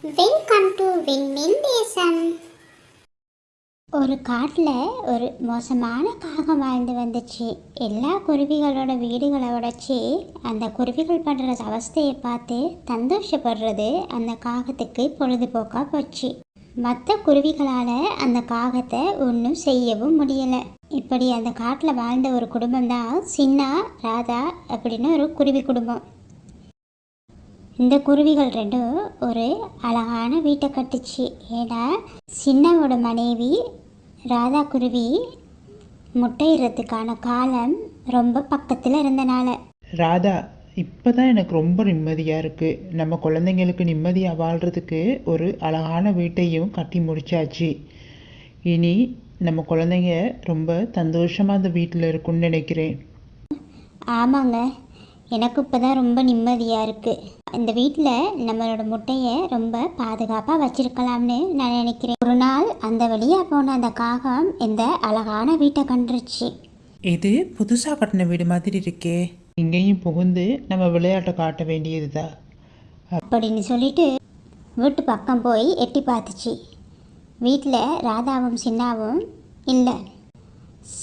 Welcome to விண்மீன் தேசம். ஒரு காட்டில் ஒரு மோசமான காகம் வாழ்ந்து வந்துச்சு. எல்லா குருவிகளோட வீடுகளை உடைச்சி அந்த குருவிகள் பண்ணுற அவஸ்தையை பார்த்து சந்தோஷப்படுறது அந்த காகத்துக்கு பொழுதுபோக்காக போச்சு. மற்ற குருவிகளால் அந்த காகத்தை ஒன்றும் செய்யவும் முடியலை. இப்படி அந்த காட்டில் வாழ்ந்த ஒரு குடும்பம் தான் சின்னா ராதா அப்படின்னு ஒரு குருவி குடும்பம். இந்த குருவிகள் ரெண்டும் ஒரு அழகான வீட்டை கட்டுச்சு. ஏன்னா சின்னாவோட மனைவி ராதா குருவி முட்டையிடுறதுக்கான காலம் ரொம்ப பக்கத்தில் இருந்தனால. ராதா, இப்போ தான் எனக்கு ரொம்ப நிம்மதியாக இருக்குது. நம்ம குழந்தைங்களுக்கு நிம்மதியாக வாழ்கிறதுக்கு ஒரு அழகான வீட்டையும் கட்டி முடிச்சாச்சு. இனி நம்ம குழந்தைங்க ரொம்ப சந்தோஷமாக அந்த வீட்டில் இருக்குன்னு நினைக்கிறேன். ஆமாங்க, எனக்கு இப்போ தான் ரொம்ப நிம்மதியாக இருக்குது. இந்த வீட்டில் நம்மளோட முட்டையை ரொம்ப பாதுகாப்பாக வச்சுருக்கலாம்னு நான் நினைக்கிறேன். ஒரு நாள் அந்த வழியாக போன அந்த காகம் இந்த அழகான வீட்டை கண்டுருச்சு. இது புதுசாக கட்டின வீடு மாதிரி இருக்கே. இங்கேயும் புகுந்து நம்ம விளையாட்டை காட்ட வேண்டியதுதான் அப்படின்னு சொல்லிட்டு வீட்டு பக்கம் போய் எட்டி பார்த்துச்சு. வீட்டில் ராதாவும் சின்னாவும் இல்லை.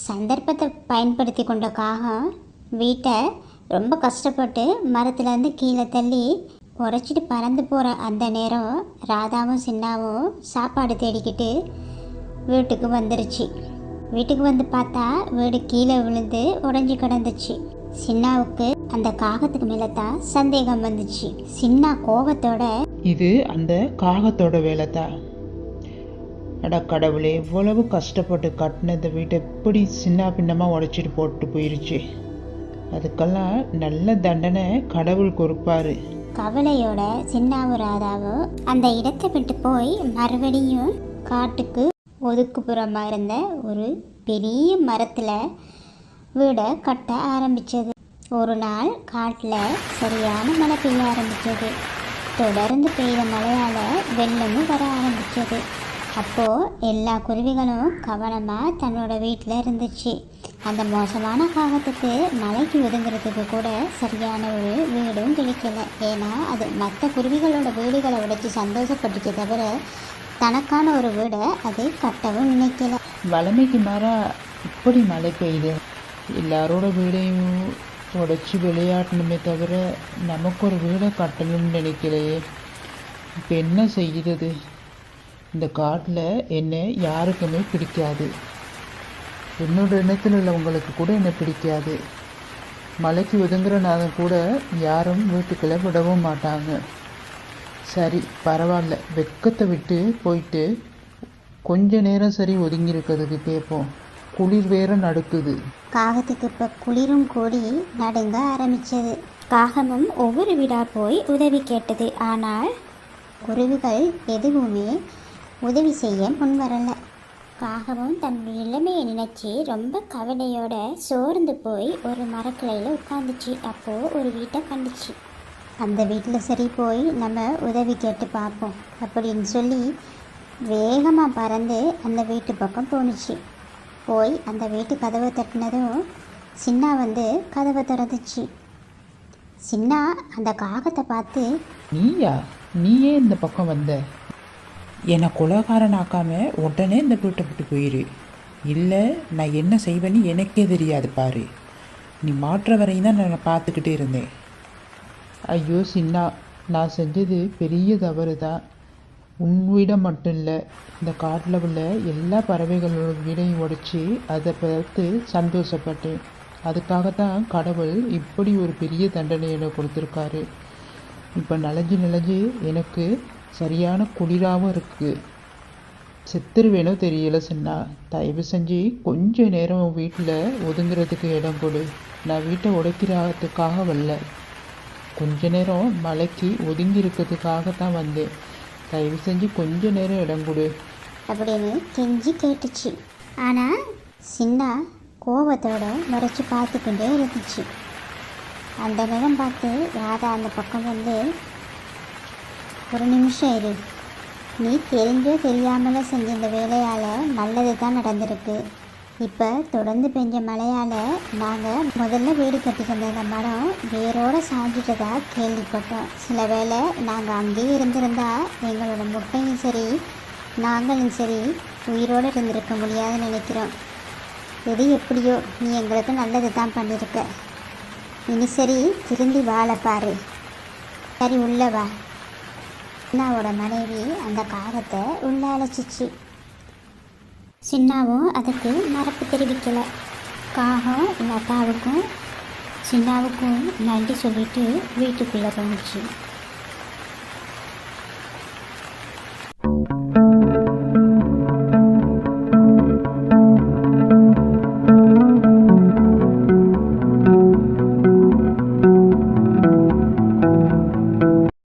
சந்தர்ப்பத்தை பயன்படுத்தி கொண்ட காகம் வீட்டை ரொம்ப கஷ்டப்பட்டு மரத்துலேருந்து கீழே தள்ளி உரைச்சிட்டு பறந்து போகிற அந்த நேரம் ராதாவும் சின்னாவும் சாப்பாடு தேடிக்கிட்டு வீட்டுக்கு வந்துருச்சு. வீட்டுக்கு வந்து பார்த்தா வீடு கீழே விழுந்து உடைஞ்சி கிடந்துச்சு. சின்னாவுக்கு அந்த காகத்துக்கு மேலே தான் சந்தேகம் வந்துச்சு. சின்னா கோபத்தோட, இது அந்த காகத்தோட வேலை தான். அட கடவுளே, எவ்வளவு கஷ்டப்பட்டு கட்டின இந்த வீட்டை எப்படி சின்ன பின்னமாக உடைச்சிட்டு போட்டு போயிருச்சு. அதுக்கெல்லாம் நல்ல தண்டனை கடவுள் கொடுப்பாரு. கவலையோட சின்னாவும் ராதாவும் அந்த இடத்தை விட்டு போய் மறுபடியும் காட்டுக்கு ஒதுக்குப்புறமாக இருந்த ஒரு பெரிய மரத்தில் வீடை கட்ட ஆரம்பித்தது. ஒரு நாள் காட்டில் சரியான மழை பெய்ய ஆரம்பித்தது. தொடர்ந்து பெய்த மழையால் வெள்ளமும் வர ஆரம்பித்தது. அப்போது எல்லா குருவிகளும் கவனமாக தன்னோட வீட்டில் இருந்துச்சு. அந்த மோசமான காகத்துக்கு மலைக்கு ஒதுங்கிறதுக்கு கூட சரியான ஒரு வீடும் கிடைக்கல. ஏன்னா அது மற்ற குருவிகளோட வீடுகளை உடைச்சி சந்தோஷப்பட்டுச்சு தவிர தனக்கான ஒரு வீடை அது கட்டவும் நினைக்கல. வளமைக்கு மாறாக இப்படி மழை பெய்யுது. எல்லாரோட வீடையும் உடைச்சி விளையாடணுமே தவிர நமக்கு ஒரு வீடை கட்டணும்னு நினைக்கலையே. இப்போ என்ன செய்கிறது? இந்த காட்டில் என்னை யாருக்குமே பிடிக்காது. என்னோட இனத்தில் உள்ளவங்களுக்கு கூட என்னை பிடிக்காது. மலைக்கு ஒதுங்குறனால கூட யாரும் வீட்டுக்குள்ளே விடவும் மாட்டாங்க. சரி, பரவாயில்ல, வெக்கத்தை விட்டு போயிட்டு கொஞ்ச நேரம் சரி ஒதுங்கி இருக்கிறதுக்கு கேட்போம். குளிர் வேற நடுக்குது. காகத்துக்கு இப்போ குளிரும் கூடி நடுங்க ஆரம்பித்தது. காகமும் ஒவ்வொரு வீடாக போய் உதவி கேட்டது. ஆனால் குருவிகள் எதுவுமே உதவி செய்ய முன் வரலை. காகமும் தன் நிலைமையை நினச்சி ரொம்ப கவலையோட சோர்ந்து போய் ஒரு மரக்கிளையில் உட்காந்துச்சு. அப்போது ஒரு வீட்டை கண்டுச்சு. அந்த வீட்டில் சரி போய் நம்ம உதவி கேட்டு பார்ப்போம் அப்படின்னு சொல்லி வேகமாக பறந்து அந்த வீட்டு பக்கம் போணுச்சு. போய் அந்த வீட்டு கதவை தட்டினதும் சின்னா வந்து கதவை திறந்துச்சு. சின்னா அந்த காகத்தை பார்த்து, நீயே இந்த பக்கம் வந்த? என்னை கொலகாரனாக்காம உடனே இந்த வீட்டை விட்டு போயிரு. இல்லை, நான் என்ன செய்வேன்னு எனக்கே தெரியாது பாரு. நீ மாற்ற வரையும் தான் நான் பார்த்துக்கிட்டே இருந்தேன். ஐயோ சின்னா, நான் செஞ்சது பெரிய தவறு தான். உன் வீடை மட்டும் இல்லை, இந்த காட்டில் உள்ள எல்லா பறவைகளோட வீடையும் உடைச்சி அதை பார்த்து சந்தோஷப்பட்டேன். அதுக்காகத்தான் கடவுள் இப்படி ஒரு பெரிய தண்டனை எனக்கு கொடுத்துருக்காரு. இப்போ நலஞ்சு எனக்கு சரியான குளிராகவும் இருக்குது. செத்துருவேனோ தெரியல சின்னா. தயவு செஞ்சு கொஞ்ச நேரம் வீட்டில் ஒதுங்கிறதுக்கு இடம் கொடு. நான் வீட்டை உடைக்கிறதுக்காக வரல, கொஞ்ச நேரம் மலைக்கு ஒதுங்கி இருக்கிறதுக்காக தான் வந்தேன். தயவு செஞ்சு கொஞ்ச நேரம் இடம் கொடு அப்படின்னு கெஞ்சி கேட்டுச்சு. ஆனால் சின்னா கோபத்தோட முறைச்சி பார்த்துக்கிட்டே இருந்துச்சு. அந்த நேரம் பார்த்து ராதா அந்த பக்கம் வந்து, ஒரு நிமிஷம் இரு, நீ தெரிஞ்சோ தெரியாமலோ செஞ்ச இந்த வேலையால் நல்லது தான் நடந்திருக்கு. இப்போ தொடர்ந்து பெஞ்ச மழையால் நாங்கள் முதல்ல வீடு கட்டிக்கிற அந்த மரம் வேரோடு சாஞ்சிட்டதா கேள்விப்பட்டோம். சில வேளை நாங்கள் அங்கேயே இருந்திருந்தா எங்களோட முட்டையும் சரி நாங்களும் சரி உயிரோடு இருந்திருக்க முடியாதுன்னு நினைக்கிறோம். எது எப்படியோ நீ எங்களுக்கு நல்லது தான் பண்ணியிருக்க. இனி சரி திரும்பி வாழ பாரு. சரி உள்ள வா. சின்னாவோட மனைவி அந்த காகத்தை உள்ள அழைச்சிச்சு. சின்னாவும் அதுக்கு மறப்பு தெரிவிக்கலை. காகம் லதாவுக்கும் சின்னாவுக்கும் நன்றி சொல்லிட்டு வீட்டுக்குள்ளே போணுச்சு.